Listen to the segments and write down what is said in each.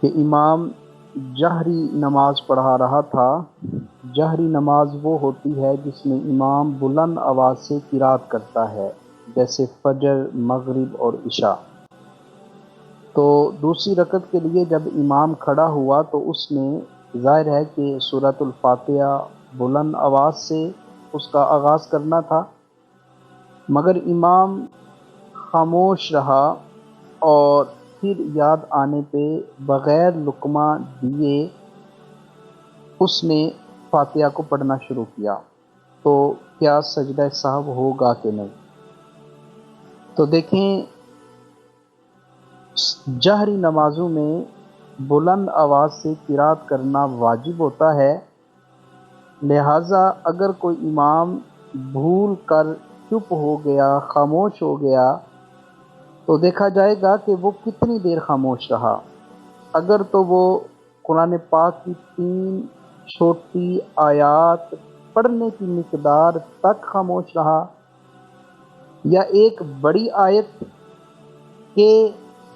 کہ امام جہری نماز پڑھا رہا تھا۔ جہری نماز وہ ہوتی ہے جس میں امام بلند آواز سے قرات کرتا ہے، جیسے فجر، مغرب اور عشاء۔ تو دوسری رکعت کے لیے جب امام کھڑا ہوا تو اس نے ظاہر ہے کہ سورۃ الفاتحہ بلند آواز سے اس کا آغاز کرنا تھا، مگر امام خاموش رہا اور پھر یاد آنے پہ بغیر لقمہ دیے اس نے فاتحہ کو پڑھنا شروع کیا۔ تو کیا سجدہ سہو ہوگا کہ نہیں؟ تو دیکھیں، جہری نمازوں میں بلند آواز سے قرات کرنا واجب ہوتا ہے، لہٰذا اگر کوئی امام بھول کر چپ ہو گیا، خاموش ہو گیا، تو دیکھا جائے گا کہ وہ کتنی دیر خاموش رہا۔ اگر تو وہ قرآن پاک کی 3 چھوٹی آیات پڑھنے کی مقدار تک خاموش رہا، یا ایک بڑی آیت کے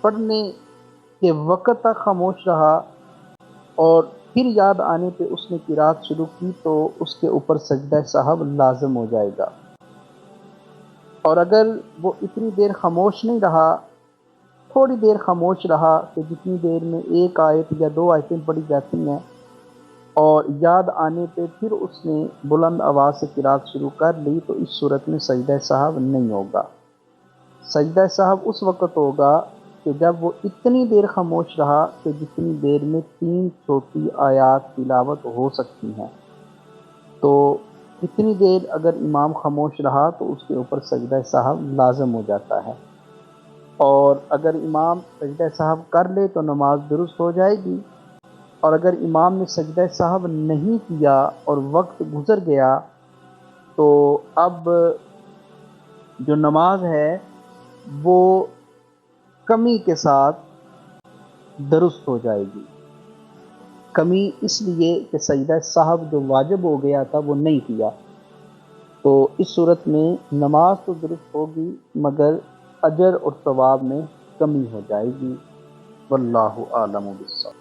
پڑھنے کے وقت تک خاموش رہا اور پھر یاد آنے پہ اس نے قرات شروع کی، تو اس کے اوپر سجدہ سہو لازم ہو جائے گا۔ اور اگر وہ اتنی دیر خاموش نہیں رہا، تھوڑی دیر خاموش رہا کہ جتنی دیر میں 1 آیت یا 2 آیتیں پڑھی جاتی ہیں، اور یاد آنے پہ پھر اس نے بلند آواز سے قرات شروع کر لی، تو اس صورت میں سجدہ سہو نہیں ہوگا۔ سجدہ سہو اس وقت ہوگا کہ جب وہ اتنی دیر خاموش رہا کہ جتنی دیر میں 3 چھوٹی آیات تلاوت ہو سکتی ہیں۔ تو اتنی دیر اگر امام خاموش رہا تو اس کے اوپر سجدہ سہو لازم ہو جاتا ہے، اور اگر امام سجدہ سہو کر لے تو نماز درست ہو جائے گی، اور اگر امام نے سجدہ سہو نہیں کیا اور وقت گزر گیا تو اب جو نماز ہے وہ کمی کے ساتھ درست ہو جائے گی۔ کمی اس لیے کہ سجدہ سہو جو واجب ہو گیا تھا وہ نہیں کیا، تو اس صورت میں نماز تو درست ہوگی مگر اجر اور ثواب میں کمی ہو جائے گی۔ واللہ اعلم بالصواب۔